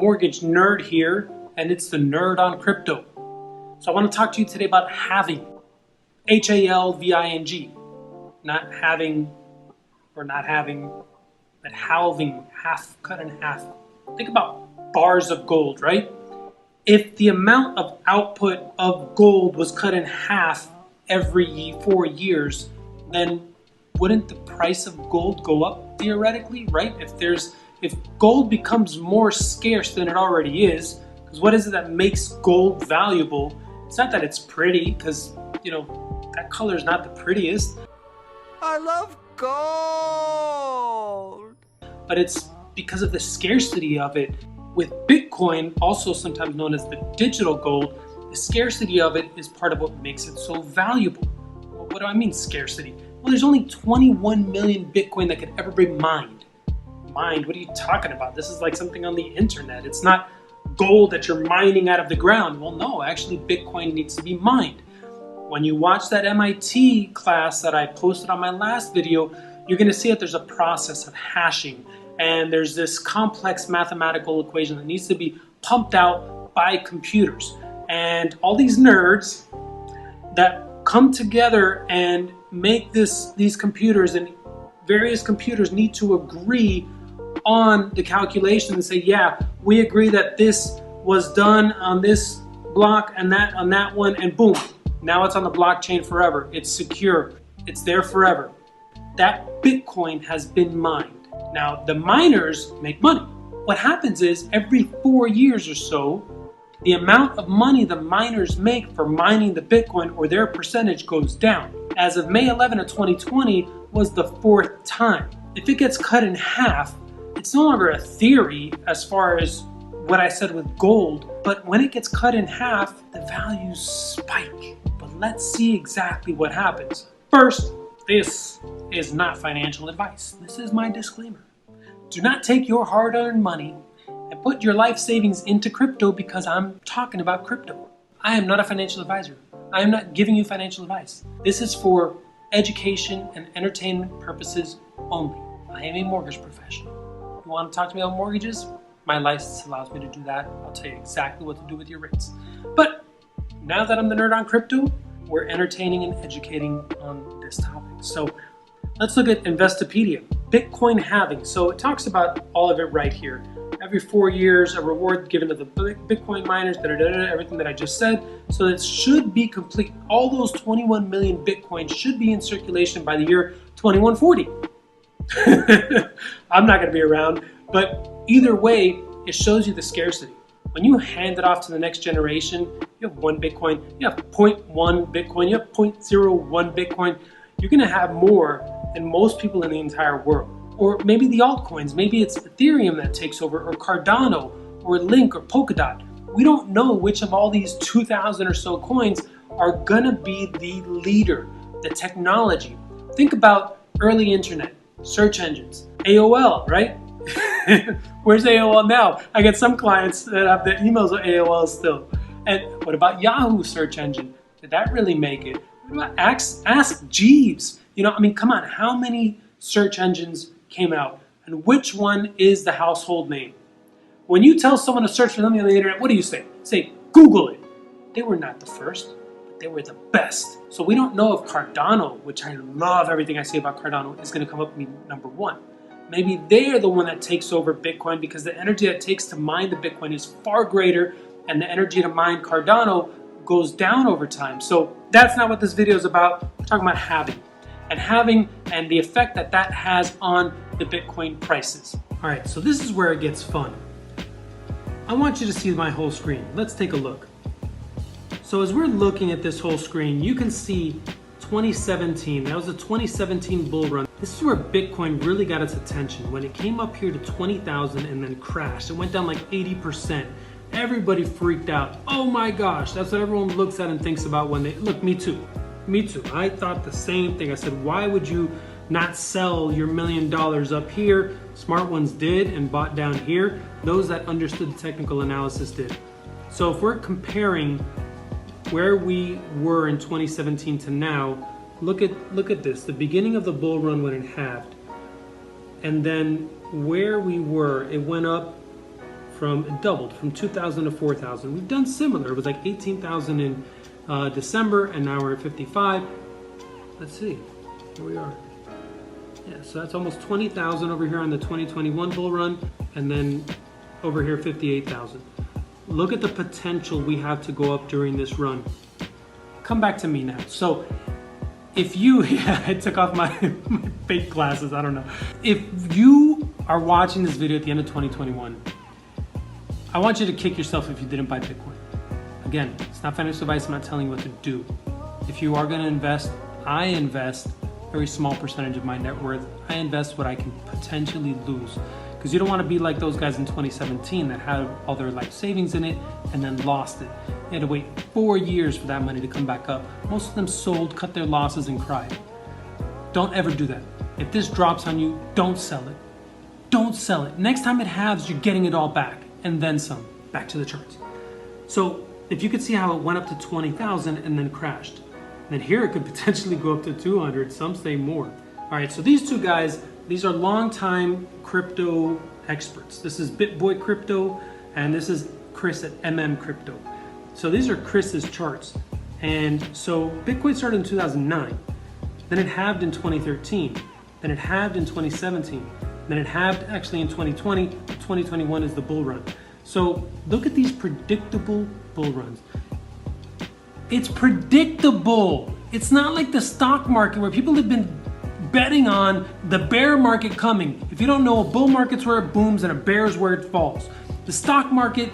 mortgage nerd here, and it's the Nerd on Crypto. So I want to talk to you today about halving. H-A-L-V-I-N-G. Not having or not having, but halving, half, cut in half. Think about bars of gold, right? If the amount of output of gold was cut in half every 4 years, then wouldn't the price of gold go up theoretically, right? If gold becomes more scarce than it already is, because what is it that makes gold valuable? It's not that it's pretty, because, that color is not the prettiest. I love gold! But it's because of the scarcity of it. With Bitcoin, also sometimes known as the digital gold, the scarcity of it is part of what makes it so valuable. Well, what do I mean scarcity? Well, there's only 21 million Bitcoin that could ever be mined. Mined? What are you talking about? This is like something on the internet. It's not gold that you're mining out of the ground. Well, no, actually Bitcoin needs to be mined. When you watch that MIT class that I posted on my last video, you're going to see that there's a process of hashing, and there's this complex mathematical equation that needs to be pumped out by computers. And all these nerds that come together and make these computers, and various computers need to agree on the calculation and say, yeah, we agree that this was done on this block and that on that one, and boom, now it's on the blockchain forever. It's secure. It's there forever. That Bitcoin has been mined. Now, the miners make money. What happens is every 4 years or so, the amount of money the miners make for mining the Bitcoin, or their percentage, goes down. As of May 11 of 2020 was the 4th time. If it gets cut in half, it's no longer a theory as far as what I said with gold, but when it gets cut in half, the values spike. But let's see exactly what happens. First, this is not financial advice. This is my disclaimer. Do not take your hard-earned money and put your life savings into crypto because I'm talking about crypto. I am not a financial advisor. I am not giving you financial advice. This is for education and entertainment purposes only. I am a mortgage professional. You want to talk to me about mortgages? My license allows me to do that. I'll tell you exactly what to do with your rates. But now that I'm the Nerd on Crypto, we're entertaining and educating on this topic. So let's look at Investopedia, Bitcoin halving. So it talks about all of it right here. Every 4 years, a reward given to the Bitcoin miners, everything that I just said. So it should be complete. All those 21 million Bitcoin should be in circulation by the year 2140. I'm not going to be around, but either way, it shows you the scarcity. When you hand it off to the next generation, you have 1 Bitcoin, you have 0.1 Bitcoin, you have 0.01 Bitcoin. You're going to have more than most people in the entire world. Or maybe the altcoins, maybe it's Ethereum that takes over, or Cardano, or Link, or Polkadot. We don't know which of all these 2,000 or so coins are going to be the leader, the technology. Think about early internet, search engines, AOL, right? Where's AOL now? I get some clients that have their emails with AOL still. And what about Yahoo search engine? Did that really make it? What about Ask Jeeves? Come on, how many search engines came out? And which one is the household name? When you tell someone to search for something on the internet, what do you say? Say, Google it. They were not the first, but they were the best. So we don't know if Cardano, which I love everything I say about Cardano, is going to come up and be number 1. Maybe they're the one that takes over Bitcoin because the energy that it takes to mine the Bitcoin is far greater, and the energy to mine Cardano goes down over time. So that's not what this video is about. We're talking about halving and the effect that that has on the Bitcoin prices. All right, so this is where it gets fun. I want you to see my whole screen. Let's take a look. So as we're looking at this whole screen, you can see 2017. That was a 2017 bull run. This is where Bitcoin really got its attention. When it came up here to 20,000 and then crashed, it went down like 80%. Everybody freaked out. Oh my gosh, that's what everyone looks at and thinks about when they, look, me too. I thought the same thing. I said, why would you not sell your $1 million up here? Smart ones did and bought down here. Those that understood the technical analysis did. So if we're comparing where we were in 2017 to now, look at this. The beginning of the bull run when it halved. And then where we were, it went up it doubled from 2,000 to 4,000. We've done similar. It was like 18,000 in December, and now we're at 55. Let's see, here we are. Yeah, so that's almost 20,000 over here on the 2021 bull run, and then over here 58,000. Look at the potential we have to go up during this run. Come back to me now. So if you, yeah, I took off my fake glasses, I don't know. If you are watching this video at the end of 2021, I want you to kick yourself if you didn't buy Bitcoin. Again, it's not financial advice, I'm not telling you what to do. If you are gonna invest, I invest a very small percentage of my net worth. I invest what I can potentially lose. Because you don't want to be like those guys in 2017 that had all their life savings in it and then lost it. They had to wait 4 years for that money to come back up. Most of them sold, cut their losses, and cried. Don't ever do that. If this drops on you, don't sell it. Don't sell it. Next time it halves, you're getting it all back and then some. Back to the charts. So if you could see how it went up to 20,000 and then crashed. Then here it could potentially go up to 200, some say more. All right, so these two guys, these are longtime crypto experts. This is BitBoy Crypto, and this is Chris at Crypto. So these are Chris's charts. And so Bitcoin started in 2009, then it halved in 2013, then it halved in 2017, then it halved actually in 2020, 2021 is the bull run. So look at these predictable bull runs. It's predictable. It's not like the stock market where people have been betting on the bear market coming. If you don't know, a bull market's where it booms and a bear is where it falls. The stock market,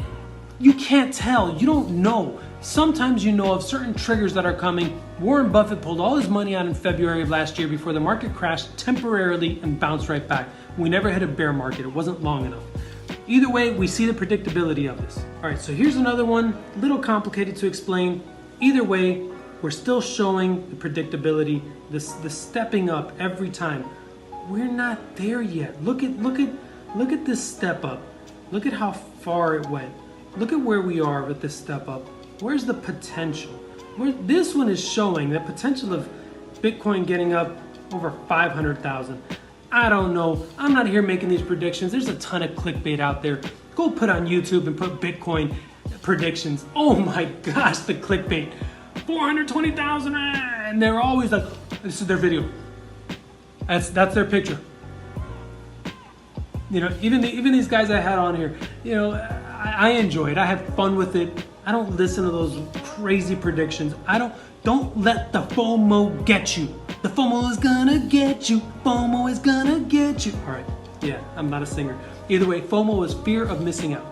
you can't tell. You don't know. Sometimes you know of certain triggers that are coming. Warren Buffett pulled all his money out in February of last year before the market crashed temporarily and bounced right back. We never hit a bear market. It wasn't long enough. Either way, we see the predictability of this. All right, so here's another one, a little complicated to explain. Either way, we're still showing the predictability, the stepping up every time. We're not there yet. Look at this step up. Look at how far it went. Look at where we are with this step up. Where's the potential? This one is showing the potential of Bitcoin getting up over 500,000. I don't know. I'm not here making these predictions. There's a ton of clickbait out there. Go put on YouTube and put Bitcoin predictions. Oh my gosh, the clickbait. 420,000, and they're always like, this is their video. That's their picture. You know, even these guys I had on here, you know, I enjoy it. I have fun with it. I don't listen to those crazy predictions. Don't let the FOMO get you. The FOMO is gonna get you. FOMO is gonna get you. All right, yeah, I'm not a singer. Either way, FOMO is fear of missing out.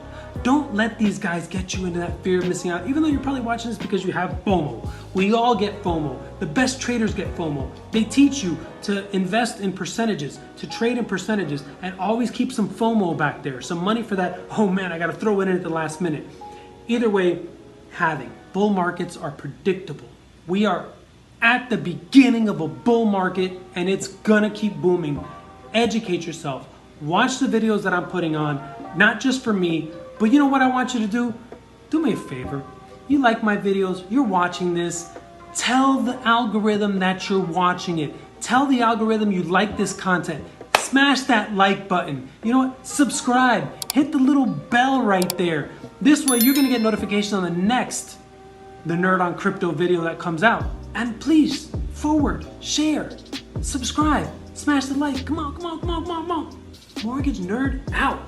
Don't let these guys get you into that fear of missing out, even though you're probably watching this because you have FOMO. We all get FOMO. The best traders get FOMO. They teach you to invest in percentages, to trade in percentages, and always keep some FOMO back there, some money for that, oh man, I gotta throw it in at the last minute. Either way, halving. Bull markets are predictable. We are at the beginning of a bull market, and it's gonna keep booming. Educate yourself. Watch the videos that I'm putting on, not just for me, but you know what I want you to do? Do me a favor. You like my videos, you're watching this. Tell the algorithm that you're watching it. Tell the algorithm you like this content. Smash that like button. You know what? Subscribe. Hit the little bell right there. This way you're gonna get notification on the next The Nerd on Crypto video that comes out. And please, forward, share, subscribe, smash the like. Come on, come on, come on, come on, come on. Mortgage Nerd out.